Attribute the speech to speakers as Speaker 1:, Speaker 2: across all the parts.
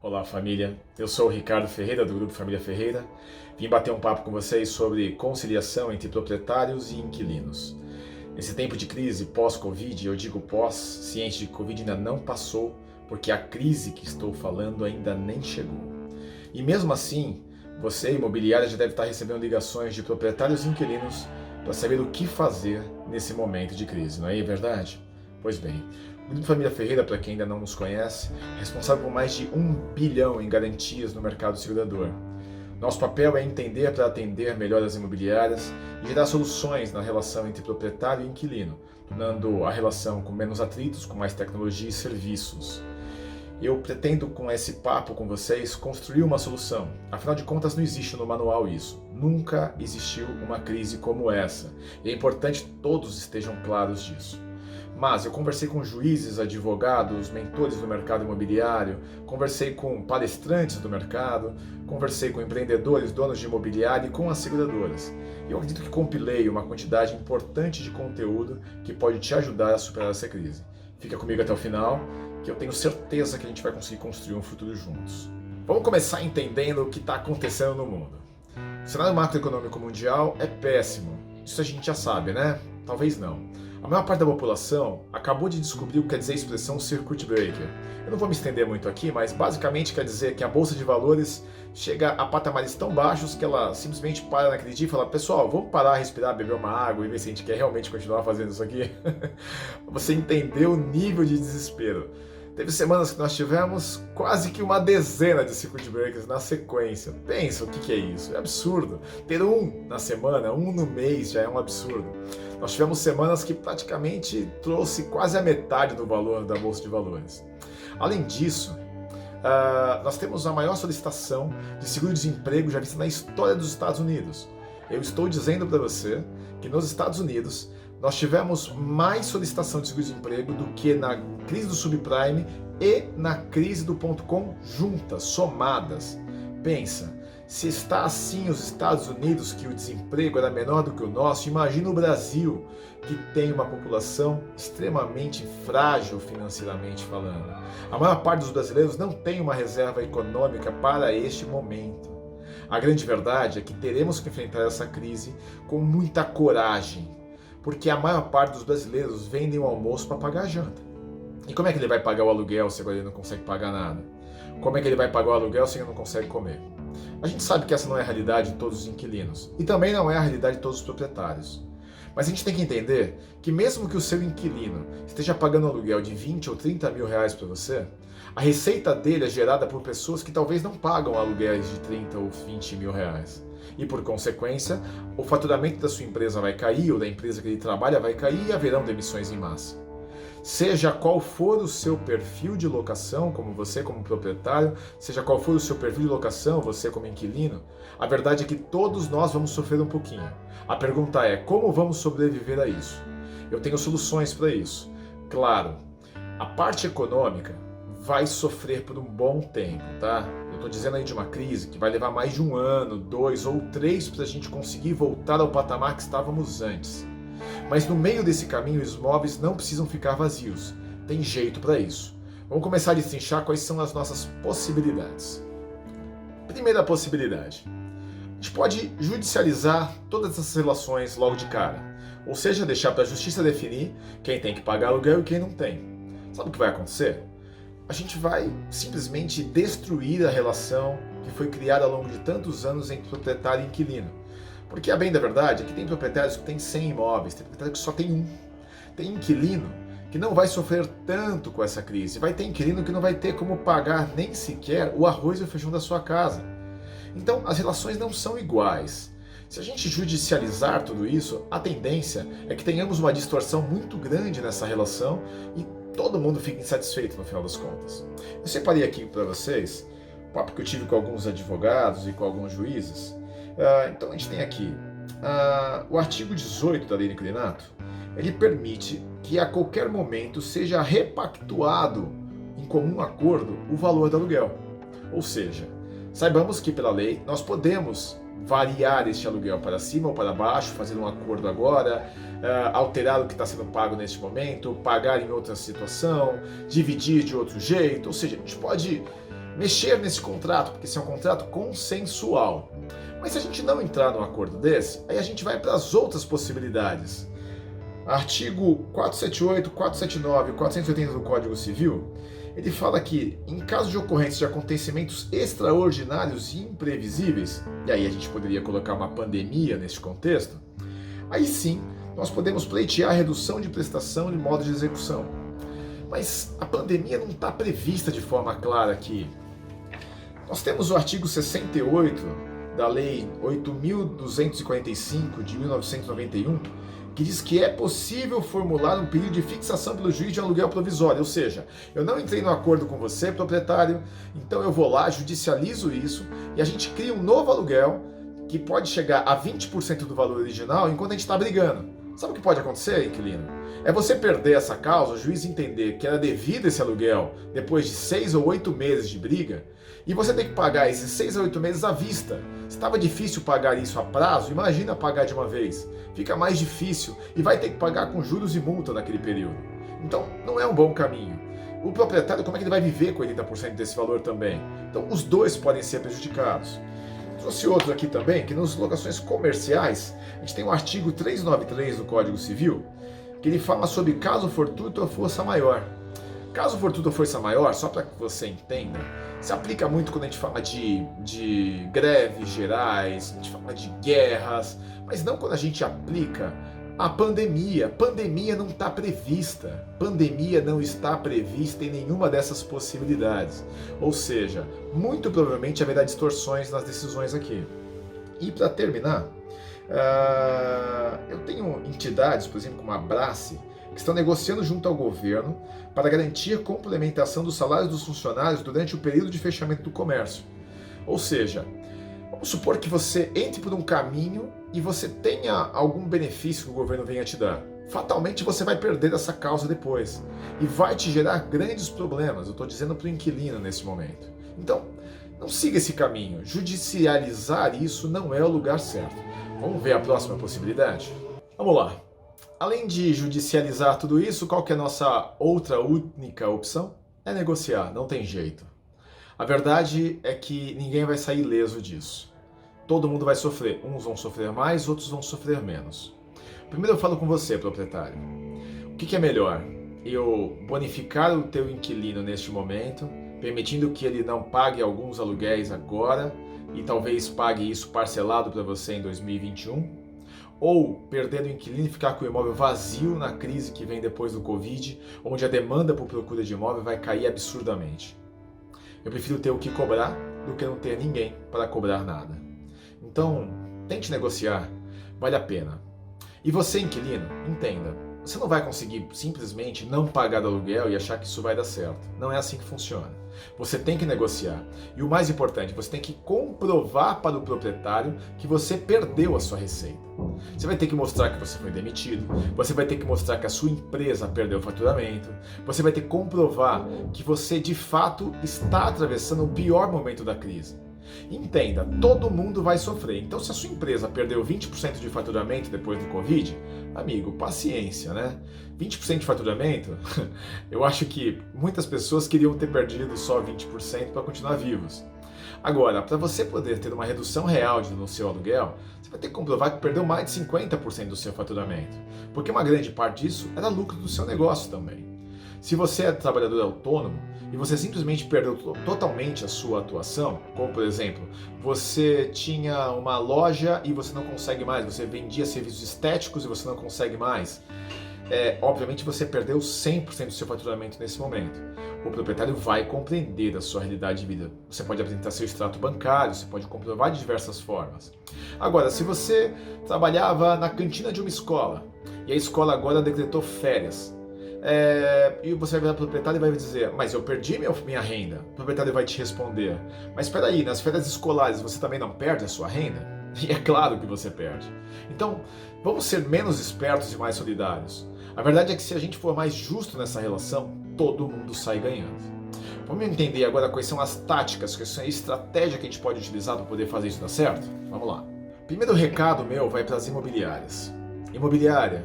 Speaker 1: Olá família, eu sou o Ricardo Ferreira do Grupo Família Ferreira. Vim bater um papo com vocês sobre conciliação entre proprietários e inquilinos. Nesse tempo de crise pós-Covid, eu digo pós, ciente de que Covid ainda não passou, porque a crise que estou falando ainda nem chegou. E mesmo assim, você, imobiliária, já deve estar recebendo ligações de proprietários e inquilinos para saber o que fazer nesse momento de crise, não é verdade? Pois bem, o Grupo Família Ferreira, para quem ainda não nos conhece, é responsável por mais de 1 bilhão em garantias no mercado segurador. Nosso papel é entender para atender melhor as imobiliárias e gerar soluções na relação entre proprietário e inquilino, tornando a relação com menos atritos, com mais tecnologia e serviços. Eu pretendo, com esse papo com vocês, construir uma solução. Afinal de contas, não existe no manual isso. Nunca existiu uma crise como essa. E é importante que todos estejam claros disso. Mas eu conversei com juízes, advogados, mentores do mercado imobiliário, conversei com palestrantes do mercado, conversei com empreendedores, donos de imobiliário e com as seguradoras. E eu acredito que compilei uma quantidade importante de conteúdo que pode te ajudar a superar essa crise. Fica comigo até o final, que eu tenho certeza que a gente vai conseguir construir um futuro juntos. Vamos começar entendendo o que está acontecendo no mundo. O cenário macroeconômico mundial é péssimo. Isso a gente já sabe, né? Talvez não. A maior parte da população acabou de descobrir o que quer dizer a expressão circuit breaker. Eu não vou me estender muito aqui, mas basicamente quer dizer que a bolsa de valores chega a patamares tão baixos que ela simplesmente para naquele dia e fala: pessoal, vamos parar, respirar, beber uma água e ver se a gente quer realmente continuar fazendo isso aqui? Você entendeu o nível de desespero. Teve semanas que nós tivemos quase que uma dezena de circuit breakers na sequência. Pensa o que é isso, é absurdo. Ter um na semana, um no mês já é um absurdo. Nós tivemos semanas que praticamente trouxe quase a metade do valor da Bolsa de Valores. Além disso, nós temos a maior solicitação de seguro-desemprego já vista na história dos Estados Unidos. Eu estou dizendo para você que nos Estados Unidos nós tivemos mais solicitação de seguro-desemprego do que na crise do subprime e na crise do .com juntas, somadas. Pensa, se está assim os Estados Unidos, que o desemprego era menor do que o nosso, imagina o Brasil, que tem uma população extremamente frágil financeiramente falando. A maior parte dos brasileiros não tem uma reserva econômica para este momento. A grande verdade é que teremos que enfrentar essa crise com muita coragem, porque a maior parte dos brasileiros vendem o almoço para pagar a janta. E como é que ele vai pagar o aluguel se agora ele não consegue pagar nada? Como é que ele vai pagar o aluguel se ele não consegue comer? A gente sabe que essa não é a realidade de todos os inquilinos e também não é a realidade de todos os proprietários. Mas a gente tem que entender que mesmo que o seu inquilino esteja pagando um aluguel de 20 ou 30 mil reais para você, a receita dele é gerada por pessoas que talvez não pagam aluguéis de 30 ou 20 mil reais. E por consequência, o faturamento da sua empresa vai cair ou da empresa que ele trabalha vai cair e haverão demissões em massa. Seja qual for o seu perfil de locação, como você como proprietário, seja qual for o seu perfil de locação, você como inquilino, a verdade é que todos nós vamos sofrer um pouquinho. A pergunta é, como vamos sobreviver a isso? Eu tenho soluções para isso. Claro, a parte econômica vai sofrer por um bom tempo, tá? Eu estou dizendo aí de uma crise que vai levar mais de 1 ano, 2 ou 3 para a gente conseguir voltar ao patamar que estávamos antes. Mas no meio desse caminho, os imóveis não precisam ficar vazios. Tem jeito para isso. Vamos começar a destrinchar quais são as nossas possibilidades. Primeira possibilidade. A gente pode judicializar todas essas relações logo de cara. Ou seja, deixar para a justiça definir quem tem que pagar aluguel e quem não tem. Sabe o que vai acontecer? A gente vai simplesmente destruir a relação que foi criada ao longo de tantos anos entre proprietário e inquilino. Porque a bem da verdade é que tem proprietários que têm 100 imóveis, tem proprietário que só tem um. Tem inquilino que não vai sofrer tanto com essa crise, vai ter inquilino que não vai ter como pagar nem sequer o arroz e o feijão da sua casa. Então as relações não são iguais. Se a gente judicializar tudo isso, a tendência é que tenhamos uma distorção muito grande nessa relação e todo mundo fica insatisfeito no final das contas. Eu separei aqui para vocês o papo que eu tive com alguns advogados e com alguns juízes. Então a gente tem aqui o artigo 18 da Lei do Inquilinato. Ele permite que a qualquer momento seja repactuado em comum acordo o valor do aluguel. Ou seja, saibamos que pela lei nós podemos variar este aluguel para cima ou para baixo, fazer um acordo agora, alterar o que está sendo pago neste momento, pagar em outra situação, dividir de outro jeito. Ou seja, a gente pode mexer nesse contrato, porque esse é um contrato consensual. Mas se a gente não entrar num acordo desse, aí a gente vai para as outras possibilidades. Artigo 478, 479 e 480 do Código Civil, ele fala que, em caso de ocorrência de acontecimentos extraordinários e imprevisíveis, e aí a gente poderia colocar uma pandemia nesse contexto, aí sim nós podemos pleitear a redução de prestação e modo de execução. Mas a pandemia não está prevista de forma clara aqui. Nós temos o artigo 68 da Lei 8.245 de 1991, que diz que é possível formular um pedido de fixação pelo juiz de aluguel provisório, ou seja, eu não entrei no acordo com você, proprietário, então eu vou lá, judicializo isso e a gente cria um novo aluguel que pode chegar a 20% do valor original enquanto a gente está brigando. Sabe o que pode acontecer, inquilino? É você perder essa causa, o juiz entender que era devido esse aluguel depois de 6 ou 8 meses de briga, e você tem que pagar esses 6 a 8 meses à vista. Se estava difícil pagar isso a prazo, imagina pagar de uma vez. Fica mais difícil e vai ter que pagar com juros e multa naquele período. Então, não é um bom caminho. O proprietário, como é que ele vai viver com 80% desse valor também? Então, os dois podem ser prejudicados. Trouxe outro aqui também, que nas locações comerciais, a gente tem o artigo 393 do Código Civil, que ele fala sobre caso fortuito ou força maior. Caso fortuito ou força maior, só para que você entenda, se aplica muito quando a gente fala de greves gerais, a gente fala de guerras, mas não quando a gente aplica a pandemia. Pandemia não está prevista. Pandemia não está prevista em nenhuma dessas possibilidades. Ou seja, muito provavelmente haverá distorções nas decisões aqui. E para terminar, eu tenho entidades, por exemplo, como a Abrace, que estão negociando junto ao governo para garantir a complementação dos salários dos funcionários durante o período de fechamento do comércio. Ou seja, vamos supor que você entre por um caminho e você tenha algum benefício que o governo venha te dar. Fatalmente você vai perder essa causa depois e vai te gerar grandes problemas. Eu estou dizendo para o inquilino nesse momento. Então, não siga esse caminho. Judicializar isso não é o lugar certo. Vamos ver a próxima possibilidade? Vamos lá. Além de judicializar tudo isso, qual que é a nossa outra única opção? É negociar, não tem jeito. A verdade é que ninguém vai sair ileso disso. Todo mundo vai sofrer. Uns vão sofrer mais, outros vão sofrer menos. Primeiro eu falo com você, proprietário. O que é melhor? Eu bonificar o teu inquilino neste momento, permitindo que ele não pague alguns aluguéis agora e talvez pague isso parcelado para você em 2021? Ou perder o inquilino e ficar com o imóvel vazio na crise que vem depois do Covid, onde a demanda por procura de imóvel vai cair absurdamente? Eu prefiro ter o que cobrar do que não ter ninguém para cobrar nada. Então, tente negociar, vale a pena. E você, inquilino, entenda, você não vai conseguir simplesmente não pagar do aluguel e achar que isso vai dar certo. Não é assim que funciona. Você tem que negociar. E o mais importante, você tem que comprovar para o proprietário que você perdeu a sua receita. Você vai ter que mostrar que você foi demitido, você vai ter que mostrar que a sua empresa perdeu o faturamento, você vai ter que comprovar que você de fato está atravessando o pior momento da crise. Entenda, todo mundo vai sofrer. Então, se a sua empresa perdeu 20% de faturamento depois do Covid, amigo, paciência, né? 20% de faturamento, eu acho que muitas pessoas queriam ter perdido só 20% para continuar vivos. Agora, para você poder ter uma redução real no seu aluguel, você vai ter que comprovar que perdeu mais de 50% do seu faturamento, porque uma grande parte disso era lucro do seu negócio também. Se você é trabalhador autônomo e você simplesmente perdeu totalmente a sua atuação, como por exemplo, você tinha uma loja e você não consegue mais, você vendia serviços estéticos e você não consegue mais, obviamente você perdeu 100% do seu faturamento nesse momento. O proprietário vai compreender a sua realidade de vida. Você pode apresentar seu extrato bancário, você pode comprovar de diversas formas. Agora, se você trabalhava na cantina de uma escola e a escola agora decretou férias, e você vai virar para o proprietário e vai dizer, mas eu perdi minha renda. O proprietário vai te responder, mas espera aí, nas férias escolares você também não perde a sua renda? E é claro que você perde. Então, vamos ser menos espertos e mais solidários. A verdade é que se a gente for mais justo nessa relação, todo mundo sai ganhando. Vamos entender agora quais são as táticas, quais são a estratégia que a gente pode utilizar para poder fazer isso dar certo? Vamos lá. Primeiro recado meu vai para as imobiliárias. Imobiliária,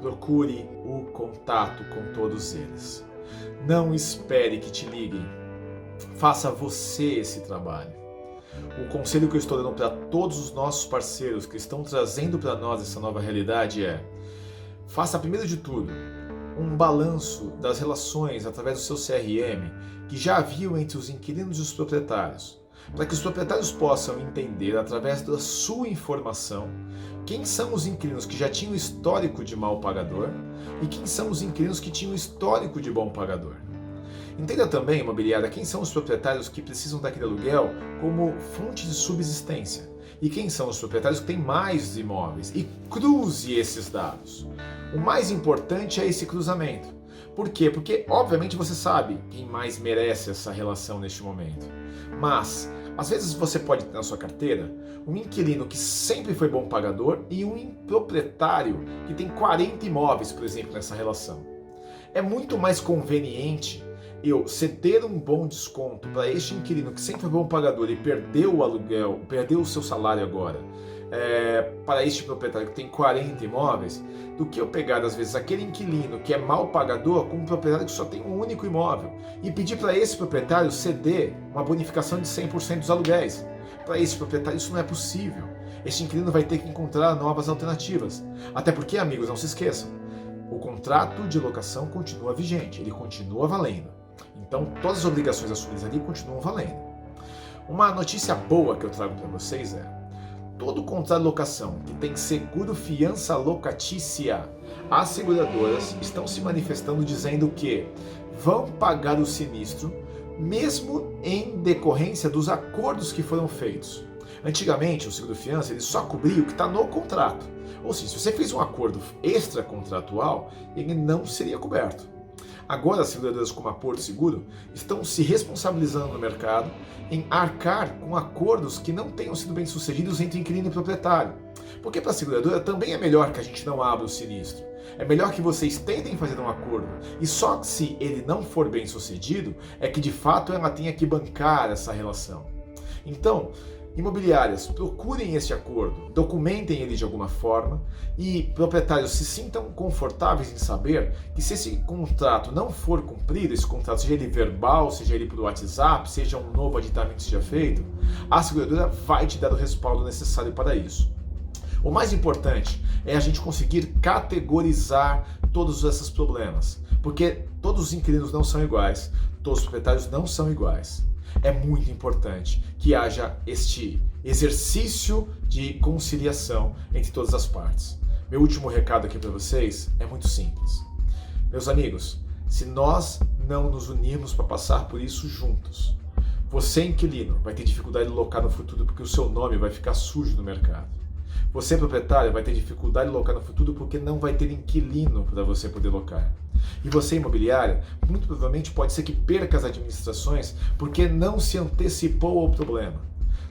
Speaker 1: procure o contato com todos eles. Não espere que te liguem. Faça você esse trabalho. O conselho que eu estou dando para todos os nossos parceiros que estão trazendo para nós essa nova realidade é: faça primeiro de tudo um balanço das relações através do seu CRM que já haviam entre os inquilinos e os proprietários, para que os proprietários possam entender através da sua informação quem são os inquilinos que já tinham histórico de mau pagador e quem são os inquilinos que tinham histórico de bom pagador. Entenda também, imobiliária, quem são os proprietários que precisam daquele aluguel como fonte de subsistência e quem são os proprietários que têm mais imóveis, e cruze esses dados. O mais importante é esse cruzamento. Por quê? Porque, obviamente, você sabe quem mais merece essa relação neste momento. Mas, às vezes você pode ter na sua carteira um inquilino que sempre foi bom pagador e um proprietário que tem 40 imóveis, por exemplo, nessa relação. É muito mais conveniente eu ceder um bom desconto para este inquilino que sempre foi bom pagador e perdeu o aluguel, perdeu o seu salário agora, para este proprietário que tem 40 imóveis, do que eu pegar, às vezes, aquele inquilino que é mal pagador com um proprietário que só tem um único imóvel e pedir para esse proprietário ceder uma bonificação de 100% dos aluguéis. Para esse proprietário isso não é possível. Este inquilino vai ter que encontrar novas alternativas. Até porque, amigos, não se esqueçam, o contrato de locação continua vigente, ele continua valendo. Então, todas as obrigações assumidas ali continuam valendo. Uma notícia boa que eu trago para vocês é: todo contrato de locação que tem seguro fiança locatícia, as seguradoras estão se manifestando dizendo que vão pagar o sinistro mesmo em decorrência dos acordos que foram feitos. Antigamente, o seguro fiança ele só cobria o que está no contrato. Ou seja, se você fez um acordo extracontratual, ele não seria coberto. Agora, as seguradoras como a Porto Seguro estão se responsabilizando no mercado em arcar com acordos que não tenham sido bem sucedidos entre inquilino e proprietário. Porque para a seguradora também é melhor que a gente não abra o sinistro. É melhor que vocês tentem fazer um acordo e só se ele não for bem sucedido é que de fato ela tenha que bancar essa relação. Então, imobiliárias, procurem este acordo, documentem ele de alguma forma e proprietários se sintam confortáveis em saber que se esse contrato não for cumprido, esse contrato seja ele verbal, seja ele por WhatsApp, seja um novo aditamento que seja feito, a seguradora vai te dar o respaldo necessário para isso. O mais importante é a gente conseguir categorizar todos esses problemas, porque todos os inquilinos não são iguais, todos os proprietários não são iguais. É muito importante que haja este exercício de conciliação entre todas as partes. Meu último recado aqui para vocês é muito simples. Meus amigos, se nós não nos unirmos para passar por isso juntos, você, inquilino, vai ter dificuldade de locar no futuro porque o seu nome vai ficar sujo no mercado. Você, proprietário, vai ter dificuldade de locar no futuro porque não vai ter inquilino para você poder locar. E você, imobiliária, muito provavelmente pode ser que perca as administrações porque não se antecipou ao problema.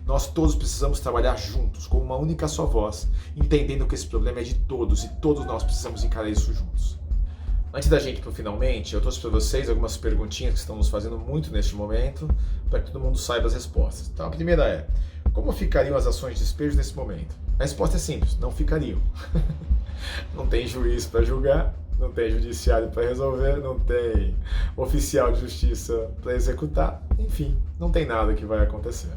Speaker 1: Nós todos precisamos trabalhar juntos, com uma única só voz, entendendo que esse problema é de todos e todos nós precisamos encarar isso juntos. Antes da gente ir para o finalmente, eu trouxe para vocês algumas perguntinhas que estão nos fazendo muito neste momento, para que todo mundo saiba as respostas. Então a primeira é: como ficariam as ações de despejo nesse momento? A resposta é simples: não ficariam. Não tem juiz para julgar, não tem judiciário para resolver, não tem oficial de justiça para executar, enfim, não tem nada que vai acontecer.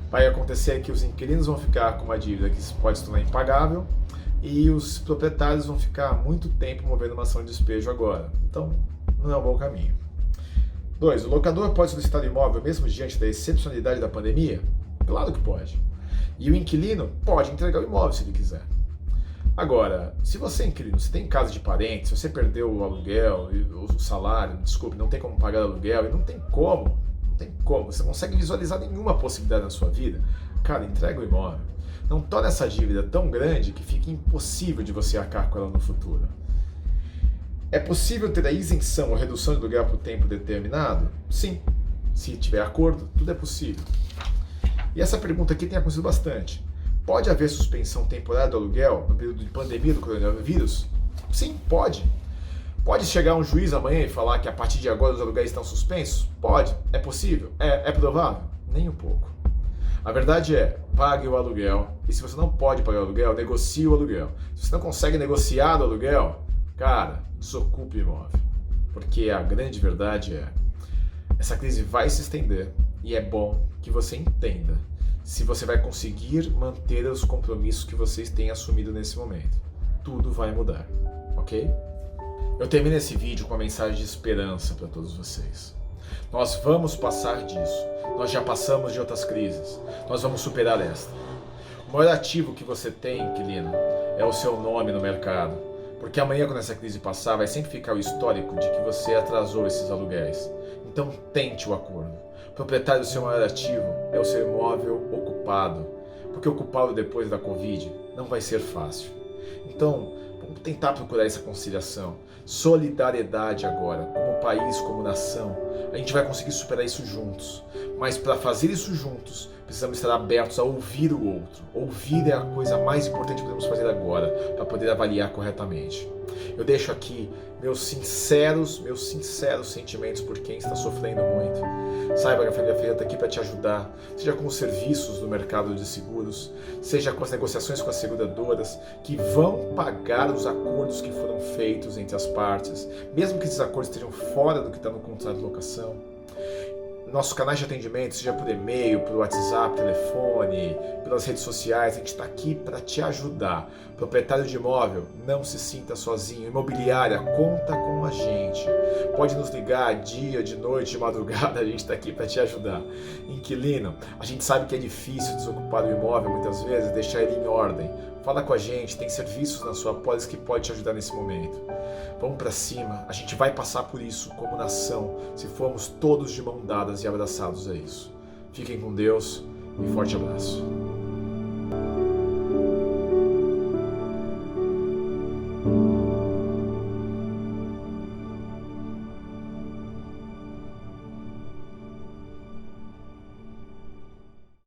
Speaker 1: Vai acontecer que os inquilinos vão ficar com uma dívida que pode se tornar impagável e os proprietários vão ficar muito tempo movendo uma ação de despejo agora. Então, não é um bom caminho. 2. O locador pode solicitar o imóvel mesmo diante da excepcionalidade da pandemia? Claro que pode. E o inquilino pode entregar o imóvel se ele quiser. Agora, se você é inquilino, se tem casa de parente, se você perdeu o aluguel, o salário, desculpe, não tem como pagar o aluguel e não tem como, você não consegue visualizar nenhuma possibilidade na sua vida, cara, entrega o imóvel. Não torne essa dívida tão grande que fique impossível de você arcar com ela no futuro. É possível ter a isenção ou redução de aluguel por tempo determinado? Sim. Se tiver acordo, tudo é possível. E essa pergunta aqui tem acontecido bastante. Pode haver suspensão temporária do aluguel no período de pandemia do coronavírus? Sim, pode. Pode chegar um juiz amanhã e falar que a partir de agora os aluguéis estão suspensos? Pode. É possível? É provável? Nem um pouco. A verdade é, pague o aluguel. E se você não pode pagar o aluguel, negocie o aluguel. Se você não consegue negociar o aluguel, cara, desocupe o imóvel. Porque a grande verdade é, Essa crise vai se estender e é bom que você entenda se você vai conseguir manter os compromissos que vocês têm assumido nesse momento. Tudo vai mudar, ok? Eu termino esse vídeo com uma mensagem de esperança para todos vocês. Nós vamos passar disso. Nós já passamos de outras crises. Nós vamos superar esta. O maior ativo que você tem, inquilino, é o seu nome no mercado. Porque amanhã, quando essa crise passar, vai sempre ficar o histórico de que você atrasou esses aluguéis. Então tente o acordo. O proprietário do seu maior ativo é o seu imóvel ocupado. Porque ocupá-lo depois da Covid não vai ser fácil. Então, vamos tentar procurar essa conciliação. Solidariedade agora, como país, como nação. A gente vai conseguir superar isso juntos. Mas para fazer isso juntos, precisamos estar abertos a ouvir o outro. Ouvir é a coisa mais importante que podemos fazer agora, para poder avaliar corretamente. Eu deixo aqui meus sinceros sentimentos por quem está sofrendo muito. Saiba que a Família Ferreira está aqui para te ajudar, seja com os serviços do mercado de seguros, seja com as negociações com as seguradoras, que vão pagar os acordos que foram feitos entre as partes, mesmo que esses acordos estejam fora do que está no contrato de locação. Nossos canais de atendimento, seja por e-mail, por WhatsApp, telefone, pelas redes sociais, a gente está aqui para te ajudar. Proprietário de imóvel, não se sinta sozinho. Imobiliária, conta com a gente. Pode nos ligar dia, de noite, de madrugada, a gente está aqui para te ajudar. Inquilino, a gente sabe que é difícil desocupar o imóvel muitas vezes, deixar ele em ordem. Fala com a gente, tem serviços na sua pólice que pode te ajudar nesse momento. Vamos para cima, a gente vai passar por isso como nação, se formos todos de mão dadas e abraçados a isso. Fiquem com Deus e forte abraço.